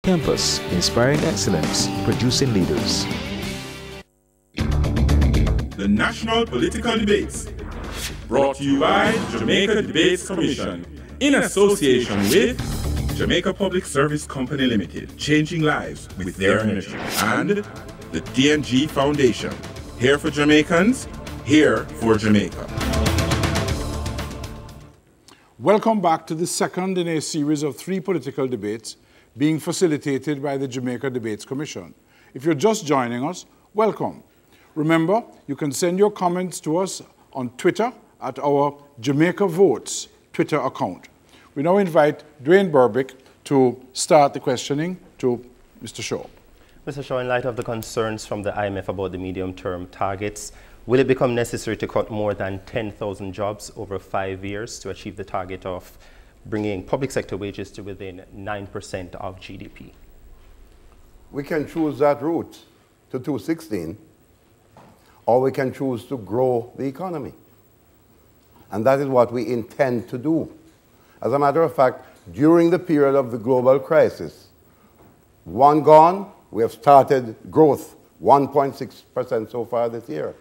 Campus, inspiring excellence, producing leaders. The National Political Debates, brought to you by Jamaica Debates Commission, in association with Jamaica Public Service Company Limited, changing lives with their mission, and the DNG Foundation, here for Jamaicans, here for Jamaica. Welcome back to the second in a series of 3 political debates being facilitated by the Jamaica Debates Commission. If you're just joining us, welcome. Remember, you can send your comments to us on Twitter at our Jamaica Votes Twitter account. We now invite Dwayne Berbick to start the questioning to Mr. Shaw. Mr. Shaw, in light of the concerns from the IMF about the medium-term targets, will it become necessary to cut more than 10,000 jobs over 5 years to achieve the target of bringing public sector wages to within 9% of GDP? We can choose that route to 216, or we can choose to grow the economy. And that is what we intend to do. As a matter of fact, during the period of the global crisis, one gone, we have started growth, 1.6% so far this year.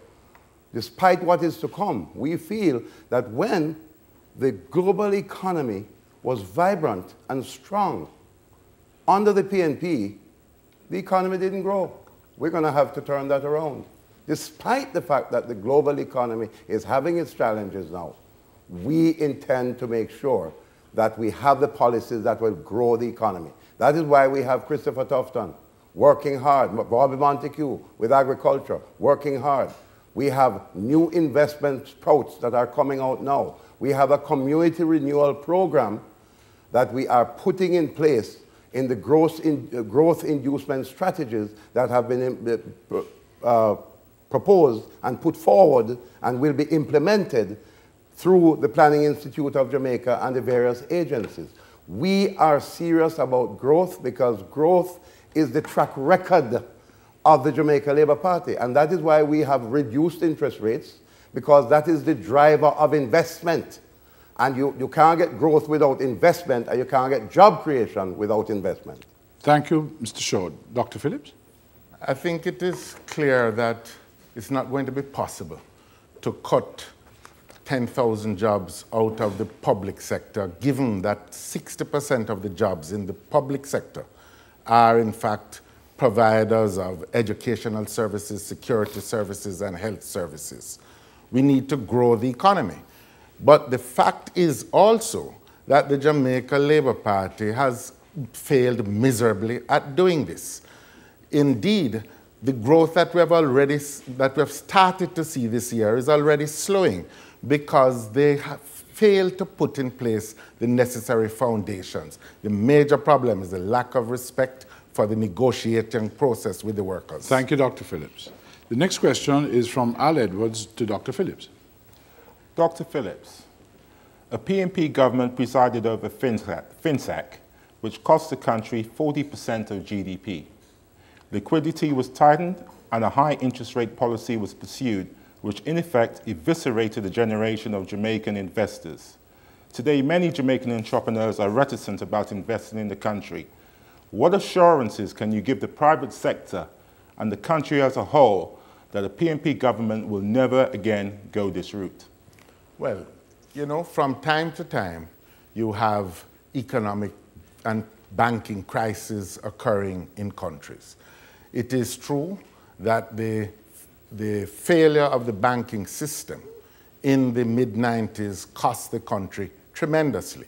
Despite what is to come, we feel that when the global economy was vibrant and strong, under the PNP, the economy didn't grow. We're going to have to turn that around. Despite the fact that the global economy is having its challenges now, we intend to make sure that we have the policies that will grow the economy. That is why we have Christopher Tufton working hard, Bobby Montague with agriculture, working hard. We have new investment sprouts that are coming out now. We have a community renewal program that we are putting in place in the growth inducement strategies that have been proposed and put forward and will be implemented through the Planning Institute of Jamaica and the various agencies. We are serious about growth because growth is the track record of the Jamaica Labour Party, and that is why we have reduced interest rates, because that is the driver of investment. And you can't get growth without investment, and you can't get job creation without investment. Thank you, Mr. Shaw. Dr. Phillips? I think it is clear that it's not going to be possible to cut 10,000 jobs out of the public sector, given that 60% of the jobs in the public sector are, in fact, providers of educational services, security services, and health services. We need to grow the economy. But the fact is also that the Jamaica Labour Party has failed miserably at doing this. Indeed, the growth that we have started to see this year is already slowing because they have failed to put in place the necessary foundations. The major problem is the lack of respect for the negotiating process with the workers. Thank you, Dr. Phillips. The next question is from Al Edwards to Dr. Phillips. Dr. Phillips, a PNP government presided over FinSAC, which cost the country 40% of GDP. Liquidity was tightened and a high interest rate policy was pursued, which in effect eviscerated a generation of Jamaican investors. Today, many Jamaican entrepreneurs are reticent about investing in the country. What assurances can you give the private sector and the country as a whole that the PNP government will never again go this route? Well, you know, from time to time, you have economic and banking crises occurring in countries. It is true that the failure of the banking system in the mid-90s cost the country tremendously.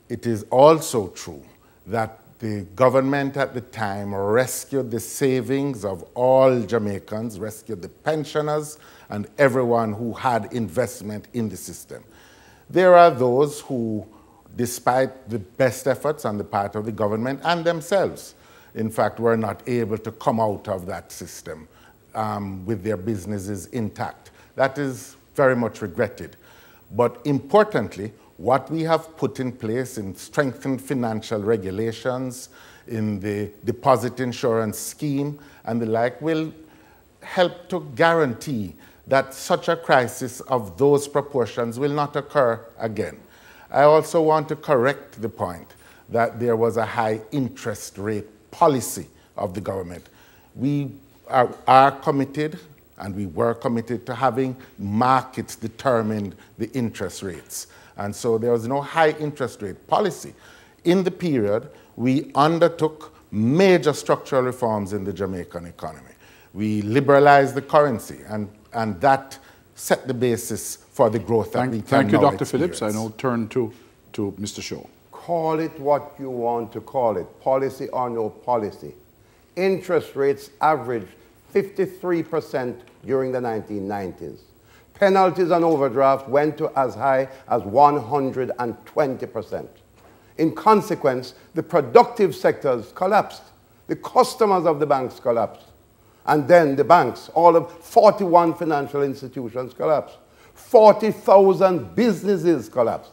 It is also true that the government at the time rescued the savings of all Jamaicans, rescued the pensioners, and everyone who had investment in the system. There are those who, despite the best efforts on the part of the government and themselves, in fact, were not able to come out of that system with their businesses intact. That is very much regretted. But importantly, what we have put in place in strengthened financial regulations, in the deposit insurance scheme and the like will help to guarantee that such a crisis of those proportions will not occur again. I also want to correct the point that there was a high interest rate policy of the government. We are committed, and we were committed to having markets determine the interest rates. And so there was no high interest rate policy. In the period, we undertook major structural reforms in the Jamaican economy. We liberalized the currency, and that set the basis for the growth that we can Thank you, now Dr. Phillips. I now turn to Mr. Shaw. Call it what you want to call it, policy or no policy. Interest rates averaged 53% during the 1990s. Penalties on overdraft went to as high as 120%. In consequence, the productive sectors collapsed. The customers of the banks collapsed. And then the banks, all of 41 financial institutions collapsed. 40,000 businesses collapsed.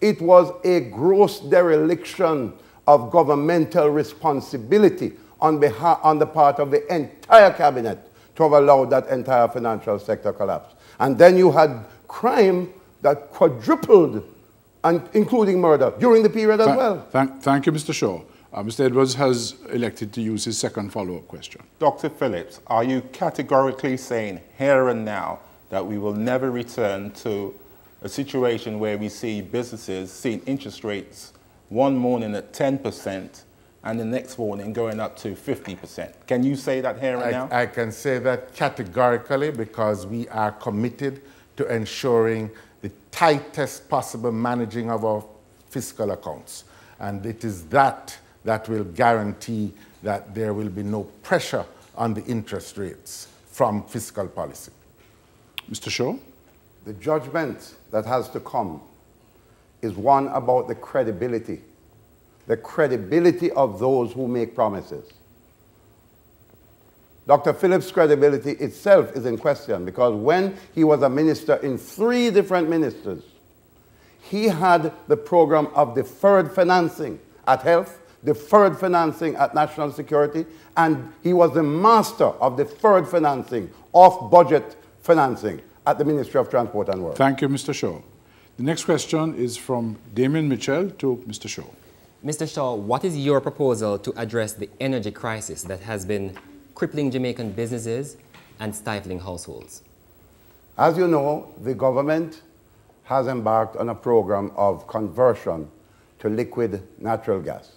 It was a gross dereliction of governmental responsibility on the part of the entire cabinet to have allowed that entire financial sector collapse. And then you had crime that quadrupled, and including murder, during the period as well. Thank you, Mr. Shaw. Mr. Edwards has elected to use his second follow-up question. Dr. Phillips, are you categorically saying here and now that we will never return to a situation where we see businesses seeing interest rates one morning at 10% and the next morning going up to 50%? Can you say that here and now? I can say that categorically because we are committed to ensuring the tightest possible managing of our fiscal accounts. And it is that will guarantee that there will be no pressure on the interest rates from fiscal policy. Mr. Shaw? The judgment that has to come is one about the credibility of those who make promises. Dr. Phillips' credibility itself is in question because when he was a minister in 3 different ministers, he had the program of deferred financing at health, deferred financing at national security, and he was the master of deferred financing, off-budget financing at the Ministry of Transport and Works. Thank you, Mr. Shaw. The next question is from Damien Mitchell to Mr. Shaw. Mr. Shaw, what is your proposal to address the energy crisis that has been crippling Jamaican businesses and stifling households? As you know, the government has embarked on a program of conversion to liquid natural gas.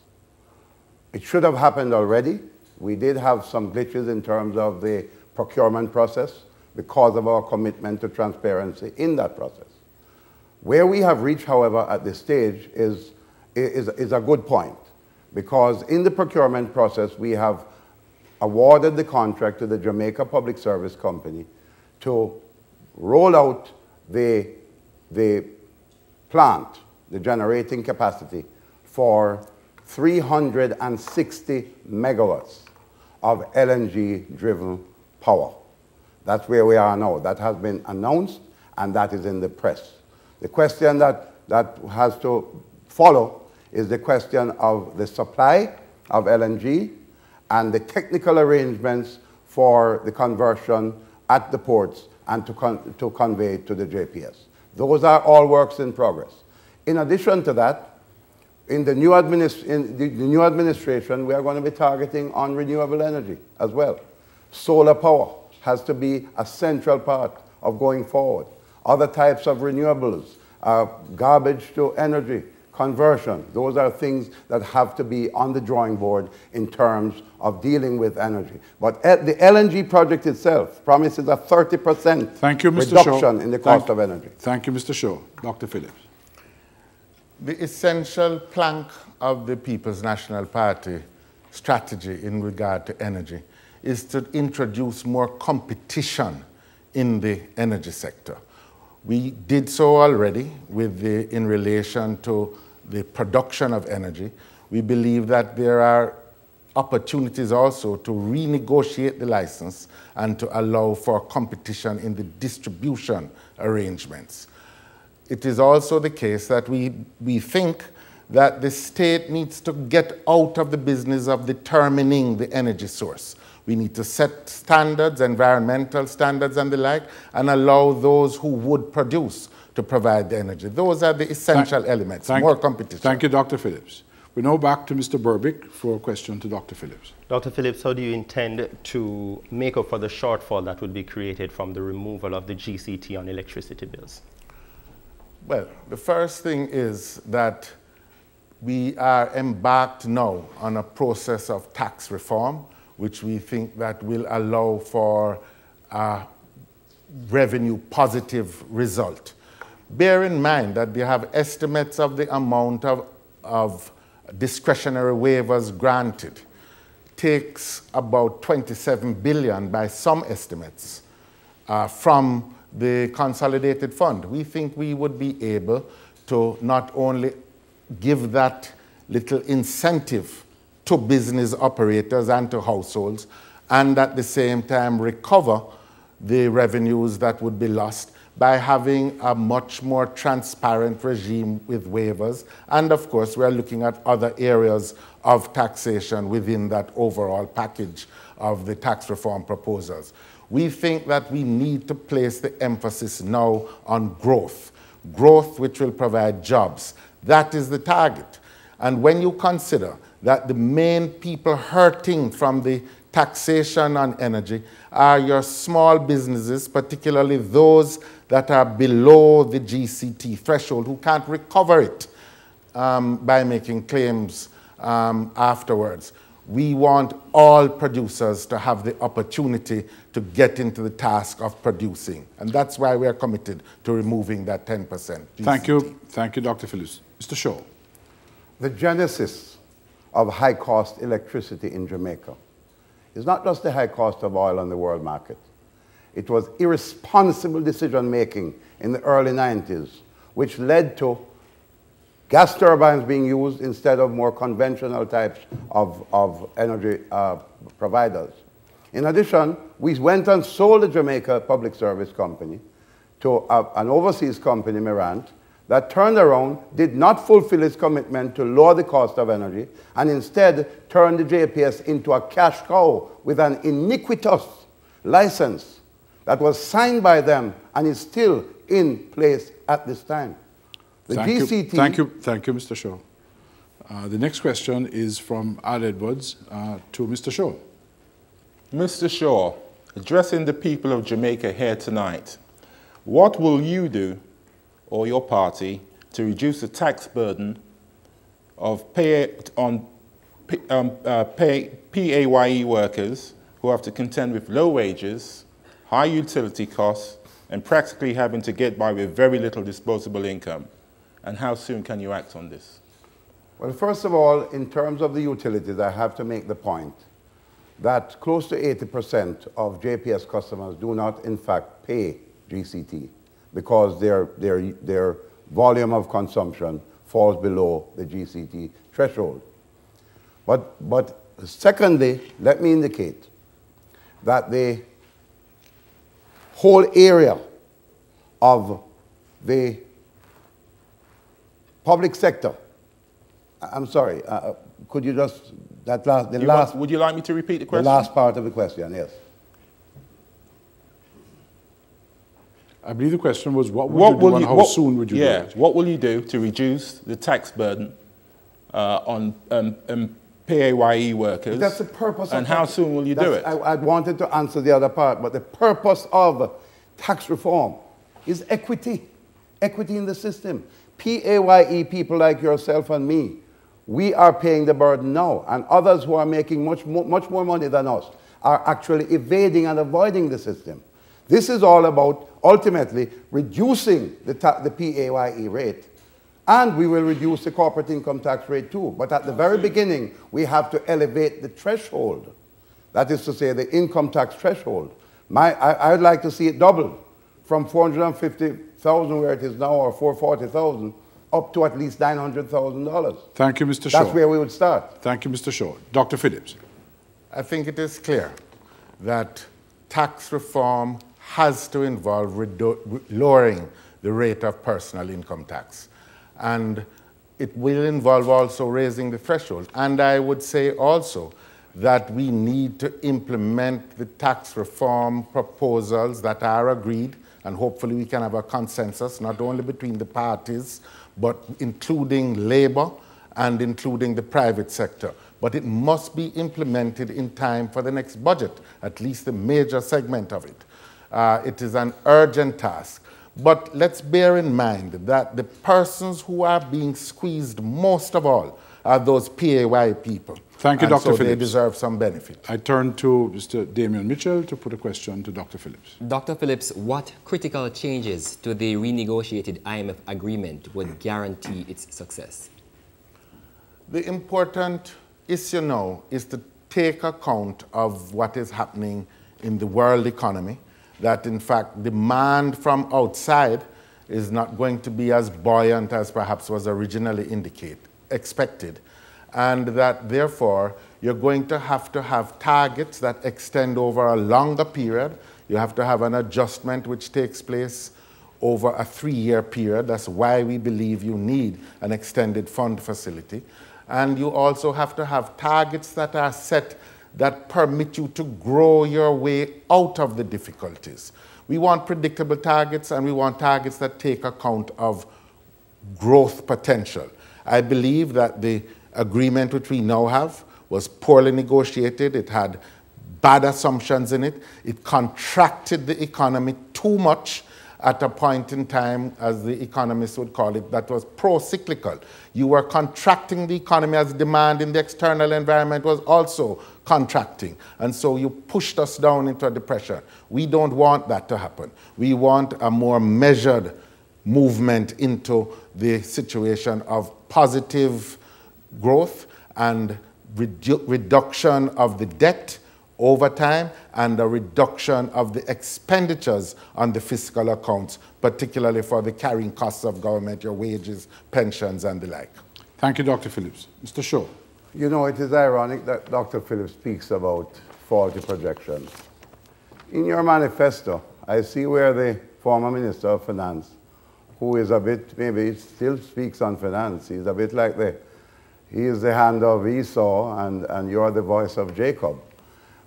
It should have happened already. We did have some glitches in terms of the procurement process because of our commitment to transparency in that process. Where we have reached, however, at this stage is a good point, because in the procurement process, we have awarded the contract to the Jamaica Public Service Company to roll out the plant, the generating capacity, for 360 megawatts of LNG-driven power. That's where we are now. That has been announced, and that is in the press. The question that has to follow is the question of the supply of LNG and the technical arrangements for the conversion at the ports and to convey it to the JPS. Those are all works in progress. In addition to that, in the new administration, we are going to be targeting on renewable energy as well. Solar power has to be a central part of going forward. Other types of renewables, garbage to energy conversion, those are things that have to be on the drawing board in terms of dealing with energy. But the LNG project itself promises a 30% reduction in the cost of energy. Thank you, Mr. Shaw. Dr. Phillips. The essential plank of the People's National Party strategy in regard to energy is to introduce more competition in the energy sector. We did so already in relation to the production of energy. We believe that there are opportunities also to renegotiate the license and to allow for competition in the distribution arrangements. It is also the case that we think that the state needs to get out of the business of determining the energy source. We need to set standards, environmental standards and the like, and allow those who would produce to provide the energy. Those are the essential elements, more competition. Thank you, Dr. Phillips. We're now back to Mr. Berbick for a question to Dr. Phillips. Dr. Phillips, how do you intend to make up for the shortfall that would be created from the removal of the GCT on electricity bills? Well, the first thing is that we are embarked now on a process of tax reform, which we think that will allow for a revenue positive result. Bear in mind that we have estimates of the amount of discretionary waivers granted. Takes about 27 billion by some estimates from the consolidated fund. We think we would be able to not only give that little incentive to business operators and to households, and at the same time recover the revenues that would be lost by having a much more transparent regime with waivers. And of course, we are looking at other areas of taxation within that overall package of the tax reform proposals. We think that we need to place the emphasis now on growth. Growth which will provide jobs. That is the target. And when you consider that the main people hurting from the taxation on energy are your small businesses, particularly those that are below the GCT threshold, who can't recover it by making claims afterwards. We want all producers to have the opportunity to get into the task of producing. And that's why we are committed to removing that 10% GCT. Thank you. Thank you, Dr. Phillips. Mr. Shaw. The genesis of high-cost electricity in Jamaica is not just the high cost of oil on the world market. It was irresponsible decision-making in the early 90s, which led to gas turbines being used instead of more conventional types of energy providers. In addition, we went and sold the Jamaica Public Service Company to an overseas company, Mirant, that turned around, did not fulfill its commitment to lower the cost of energy, and instead turned the JPS into a cash cow with an iniquitous license that was signed by them and is still in place at this time. The GCT... Thank you, Mr. Shaw. The next question is from Al Edwards to Mr. Shaw. Mr. Shaw, addressing the people of Jamaica here tonight, what will you do, or your party, to reduce the tax burden of PAYE workers who have to contend with low wages, high utility costs, and practically having to get by with very little disposable income? And how soon can you act on this? Well, first of all, in terms of the utilities, I have to make the point that close to 80% of JPS customers do not, in fact, pay GCT because their volume of consumption falls below the GCT threshold. But secondly, let me indicate that the whole area of the public sector, I'm sorry, could you just, would you like me to repeat the question? The last part of the question, yes. I believe the question was, what would you do and how soon would you do it? What will you do to reduce the tax burden on PAYE workers? That's the purpose of And how soon will you do it? I wanted to answer the other part, but the purpose of tax reform is equity. Equity in the system. PAYE people like yourself and me, we are paying the burden now, and others who are making much more money than us are actually evading and avoiding the system. This is all about ultimately reducing the PAYE rate, and we will reduce the corporate income tax rate too. But at the very beginning, we have to elevate the threshold. That is to say, the income tax threshold. I would like to see it double from 450,000 where it is now, or 440,000, up to at least $900,000. Thank you, Mr. Shaw. That's where we would start. Thank you, Mr. Shaw. Dr. Phillips. I think it is clear that tax reform has to involve lowering the rate of personal income tax. And it will involve also raising the threshold. And I would say also that we need to implement the tax reform proposals that are agreed, and hopefully we can have a consensus, not only between the parties, but including Labour and including the private sector. But it must be implemented in time for the next budget, at least a major segment of it. It is an urgent task. But let's bear in mind that the persons who are being squeezed most of all are those PAY people. Thank you, Dr. So Phillips. they deserve some benefit. I turn to Mr. Damian Mitchell to put a question to Dr. Phillips. Dr. Phillips, what critical changes to the renegotiated IMF agreement would guarantee its success? The important issue now is to take account of what is happening in the world economy, that in fact demand from outside is not going to be as buoyant as perhaps was originally expected, and that therefore you're going to have targets that extend over a longer period. You have to have an adjustment which takes place over a 3-year period. That's why we believe you need an extended fund facility. And you also have to have targets that are set that permit you to grow your way out of the difficulties. We want predictable targets, and we want targets that take account of growth potential. I believe that the agreement which we now have was poorly negotiated. It had bad assumptions in it. It contracted the economy too much at a point in time, as the economists would call it, that was pro-cyclical. You were contracting the economy as demand in the external environment was also contracting. And so you pushed us down into a depression. We don't want that to happen. We want a more measured movement into the situation of positive growth and reduction of the debt over time, and a reduction of the expenditures on the fiscal accounts, particularly for the carrying costs of government, your wages, pensions, and the like. Thank you, Dr. Phillips. Mr. Shaw. You know, it is ironic that Dr. Phillips speaks about faulty projections. In your manifesto, I see where the former Minister of Finance, who is a bit, maybe he still speaks on finance, he's a bit like he is the hand of Esau and you're the voice of Jacob.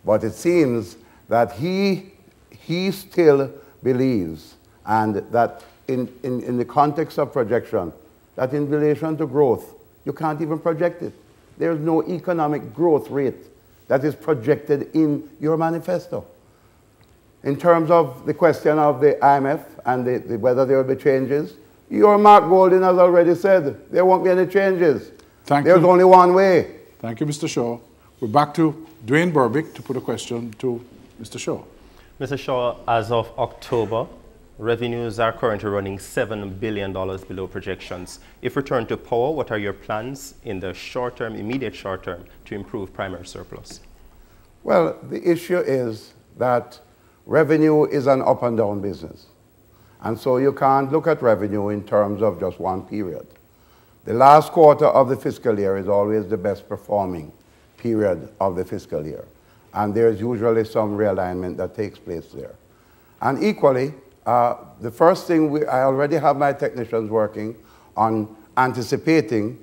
But it seems that he still believes, and that in the context of projection, that in relation to growth, you can't even project it. There's no economic growth rate that is projected in your manifesto. In terms of the question of the IMF and whether there will be changes, your Mark Golding has already said there won't be any changes. There's only one way. Thank you, Mr. Shaw. We're back to Dwayne Berbick to put a question to Mr. Shaw. Mr. Shaw, as of October, revenues are currently running $7 billion below projections. If returned to power, what are your plans in the short term, immediate short term, to improve primary surplus? Well, the issue is that revenue is an up and down business. And so you can't look at revenue in terms of just one period. The last quarter of the fiscal year is always the best performing period of the fiscal year. And there's usually some realignment that takes place there. And equally, the first thing, I already have my technicians working on anticipating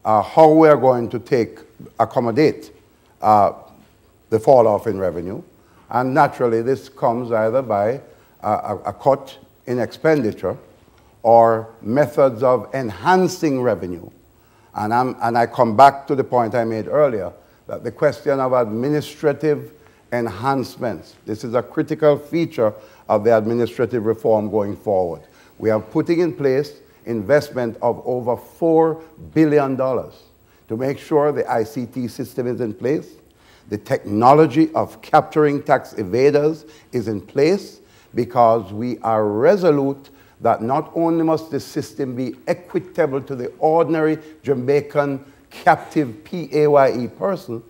how we are going to accommodate the fall off in revenue. And naturally, this comes either by a cut in expenditure or methods of enhancing revenue. And I come back to the point I made earlier, that the question of administrative enhancements, this is a critical feature of the administrative reform going forward. We are putting in place investment of over $4 billion to make sure the ICT system is in place, the technology of capturing tax evaders is in place, because we are resolute that not only must the system be equitable to the ordinary Jamaican captive PAYE person,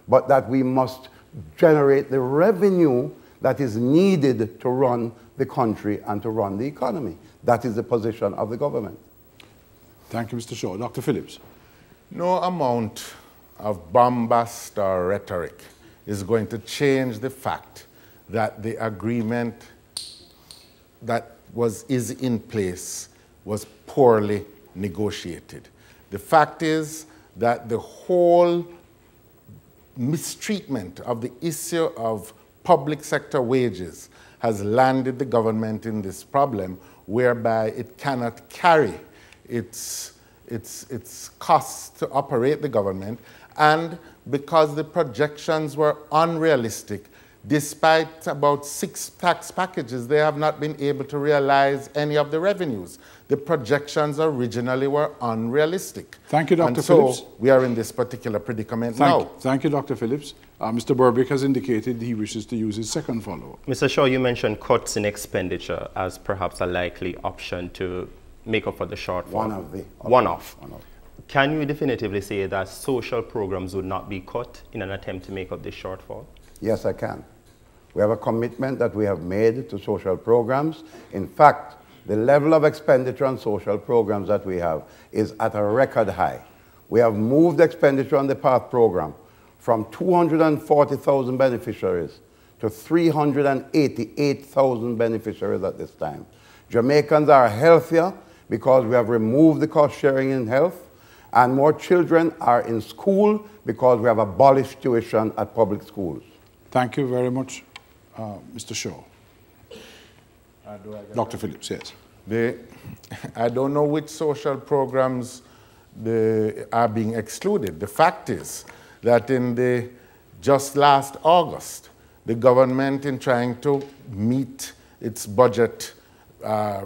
but that we must generate the revenue that is needed to run the country and to run the economy. That is the position of the government. Thank you, Mr. Shaw. Dr. Phillips. No amount of bombast or rhetoric is going to change the fact that the agreement that is in place was poorly negotiated. The fact is that the whole mistreatment of the issue of public sector wages has landed the government in this problem whereby it cannot carry its its costs to operate the government, and because the projections were unrealistic. Despite about 6 tax packages, they have not been able to realize any of the revenues. The projections originally were unrealistic. Thank you, Dr. And Phillips. so we are in this particular predicament now. Thank you, Dr. Phillips. Mr. Berbick has indicated he wishes to use his second follow-up. Mr. Shaw, you mentioned cuts in expenditure as perhaps a likely option to make up for the shortfall. One-off. Can you definitively say that social programs would not be cut in an attempt to make up this shortfall? Yes, I can. We have a commitment that we have made to social programs. In fact, the level of expenditure on social programs that we have is at a record high. We have moved expenditure on the PATH program from 240,000 beneficiaries to 388,000 beneficiaries at this time. Jamaicans are healthier because we have removed the cost sharing in health, and more children are in school because we have abolished tuition at public schools. Thank you very much, Mr. Shaw. Dr. Phillips, yes. I don't know which social programs are being excluded. The fact is that in just last August, the government, in trying to meet its budget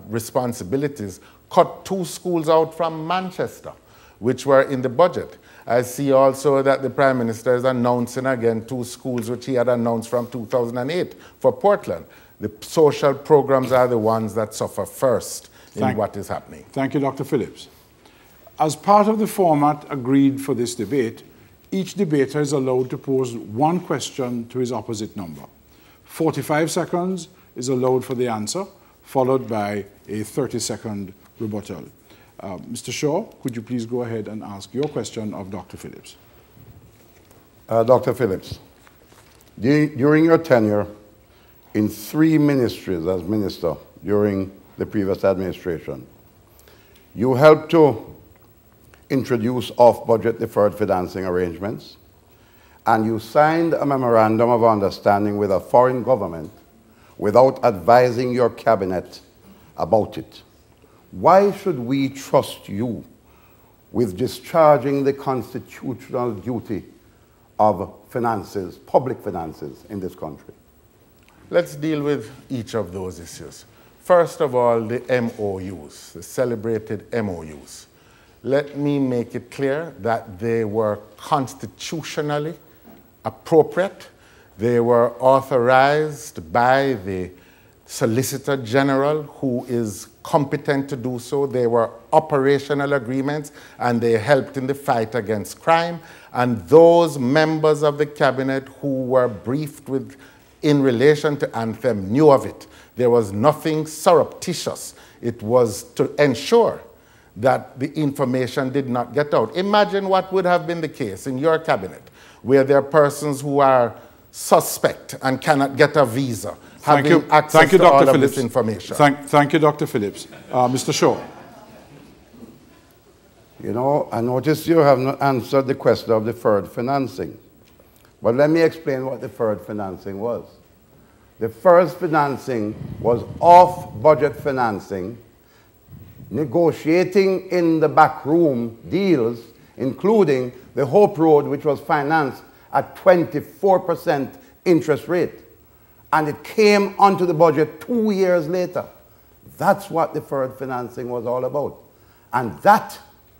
responsibilities, cut 2 schools out from Manchester, which were in the budget. I see also that the Prime Minister is announcing again 2 schools which he had announced from 2008 for Portland. The social programs are the ones that suffer first in what is happening. Thank you, Dr. Phillips. As part of the format agreed for this debate, each debater is allowed to pose 1 question to his opposite number. 45 seconds is allowed for the answer, followed by a 30-second rebuttal. Mr. Shaw, could you please go ahead and ask your question of Dr. Phillips? Dr. Phillips, during your tenure in 3 ministries as minister during the previous administration, you helped to introduce off-budget deferred financing arrangements, and you signed a memorandum of understanding with a foreign government without advising your cabinet about it. Why should we trust you with discharging the constitutional duty of finances, public finances in this country? Let's deal with each of those issues. First of all, the MOUs, the celebrated MOUs. Let me make it clear that they were constitutionally appropriate. They were authorized by the Solicitor General, who is competent to do so. They were operational agreements, and they helped in the fight against crime. And those members of the cabinet who were briefed with in relation to Anthem knew of it. There was nothing surreptitious. It was to ensure that the information did not get out. Imagine what would have been the case in your cabinet, where there are persons who are suspect and cannot get a visa, having access to all of this information. Thank you, Dr. Phillips. Mr. Shaw. You know, I notice you have not answered the question of deferred financing. But let me explain what deferred financing was. Deferred financing was off-budget financing, negotiating in the back room deals, including the Hope Road, which was financed at 24% interest rate. And it came onto the budget 2 years later. That's what deferred financing was all about. And that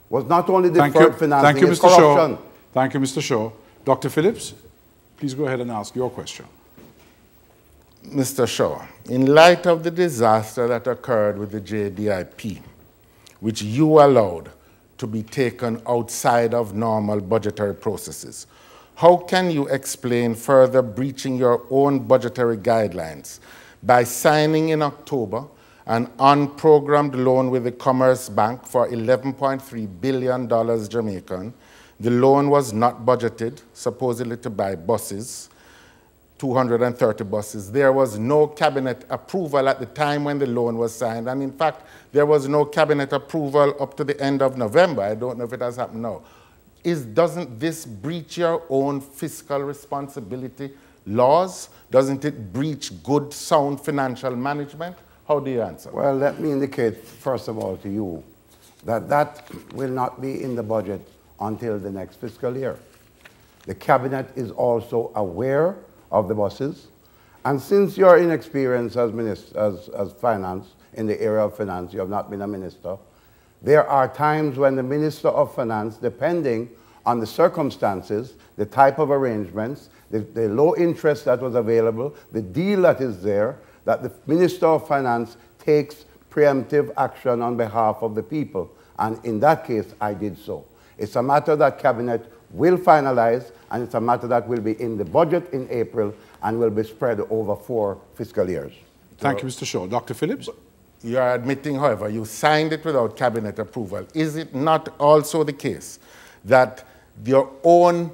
was not only deferred financing, it's corruption. Thank you, Mr. Shaw. Dr. Phillips, please go ahead and ask your question. Mr. Shaw, in light of the disaster that occurred with the JDIP, which you allowed to be taken outside of normal budgetary processes, how can you explain further breaching your own budgetary guidelines by signing in October an unprogrammed loan with the Commerce Bank for $11.3 billion Jamaican? The loan was not budgeted, supposedly to buy buses, 230 buses. There was no cabinet approval at the time when the loan was signed, and in fact, there was no cabinet approval up to the end of November. I don't know if it has happened now. Doesn't this breach your own fiscal responsibility laws? Doesn't it breach good, sound financial management? How do you answer? Well, let me indicate, first of all, to you, that will not be in the budget until the next fiscal year. The cabinet is also aware of the buses, and since you're inexperienced as finance, in the area of finance, you have not been a minister, there are times when the Minister of Finance, depending on the circumstances, the type of arrangements, the low interest that was available, the deal that is there, that the Minister of Finance takes preemptive action on behalf of the people. And in that case, I did so. It's a matter that Cabinet will finalize, and it's a matter that will be in the budget in April and will be spread over 4 fiscal years. Thank you, Mr. Shaw. Dr. Phillips? You are admitting, however, you signed it without cabinet approval. Is it not also the case that your own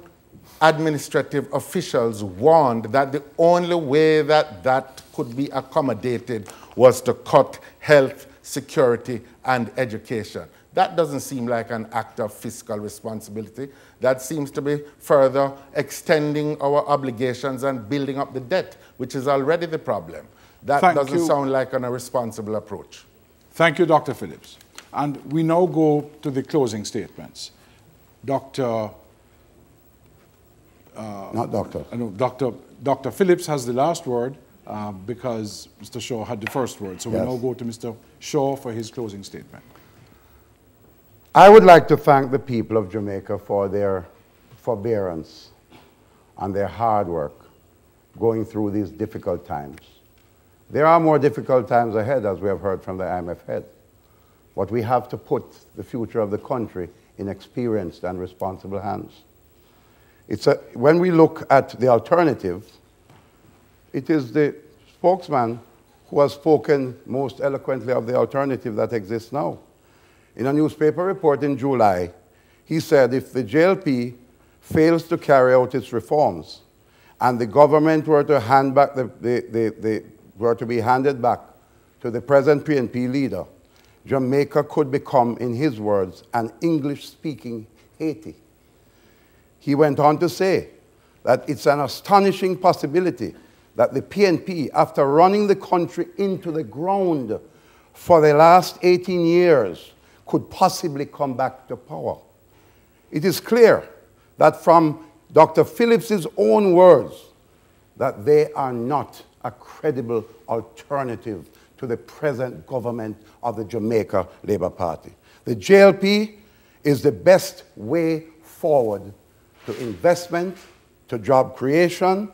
administrative officials warned that the only way that that could be accommodated was to cut health, security, and education? That doesn't seem like an act of fiscal responsibility. That seems to be further extending our obligations and building up the debt, which is already the problem. That doesn't sound like an irresponsible approach. Thank you, Dr. Phillips. And we now go to the closing statements. Dr. Dr. Phillips has the last word because Mr. Shaw had the first word. So we now go to Mr. Shaw for his closing statement. I would like to thank the people of Jamaica for their forbearance and their hard work going through these difficult times. There are more difficult times ahead, as we have heard from the IMF head. But we have to put the future of the country in experienced and responsible hands. When we look at the alternative, it is the spokesman who has spoken most eloquently of the alternative that exists now. In a newspaper report in July, he said if the JLP fails to carry out its reforms and the government were to hand back were to be handed back to the present PNP leader, Jamaica could become, in his words, an English-speaking Haiti. He went on to say that it's an astonishing possibility that the PNP, after running the country into the ground for the last 18 years, could possibly come back to power. It is clear that from Dr. Phillips's own words that they are not a credible alternative to the present government of the Jamaica Labour Party. The JLP is the best way forward to investment, to job creation,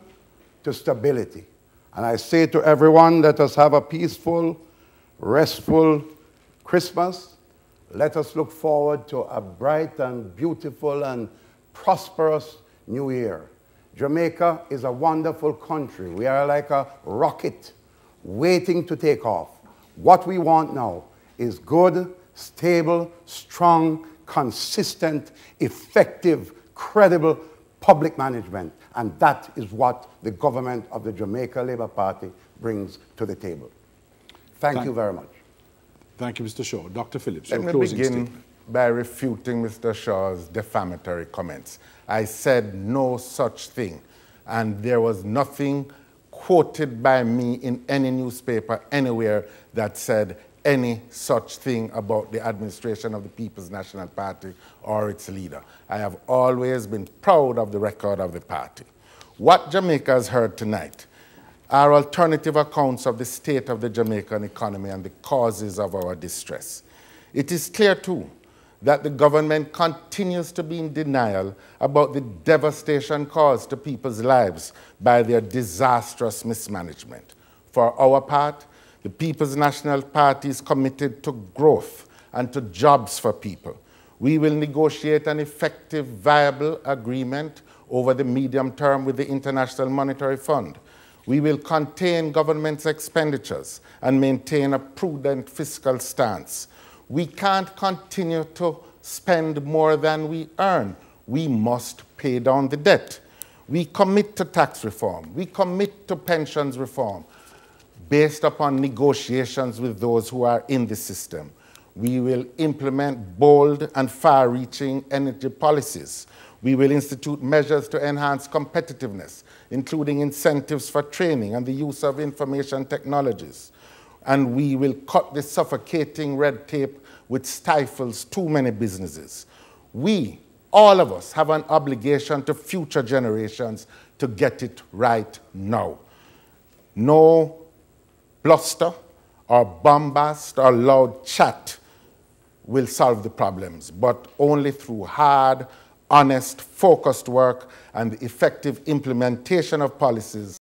to stability. And I say to everyone, let us have a peaceful, restful Christmas. Let us look forward to a bright and beautiful and prosperous new year. Jamaica is a wonderful country. We are like a rocket waiting to take off. What we want now is good, stable, strong, consistent, effective, credible public management. And that is what the government of the Jamaica Labour Party brings to the table. Thank you very much. Thank you, Mr. Shaw. Dr. Phillips, Let your me closing begin statement. by refuting Mr. Shaw's defamatory comments. I said no such thing, and there was nothing quoted by me in any newspaper anywhere that said any such thing about the administration of the People's National Party or its leader. I have always been proud of the record of the party. What Jamaica has heard tonight are alternative accounts of the state of the Jamaican economy and the causes of our distress. It is clear, too, that the government continues to be in denial about the devastation caused to people's lives by their disastrous mismanagement. For our part, the People's National Party is committed to growth and to jobs for people. We will negotiate an effective, viable agreement over the medium term with the International Monetary Fund. We will contain government's expenditures and maintain a prudent fiscal stance. We can't continue to spend more than we earn. We must pay down the debt. We commit to tax reform. We commit to pensions reform based upon negotiations with those who are in the system. We will implement bold and far-reaching energy policies. We will institute measures to enhance competitiveness, including incentives for training and the use of information technologies. And we will cut the suffocating red tape which stifles too many businesses. We, all of us, have an obligation to future generations to get it right now. No bluster or bombast or loud chat will solve the problems, but only through hard, honest, focused work and the effective implementation of policies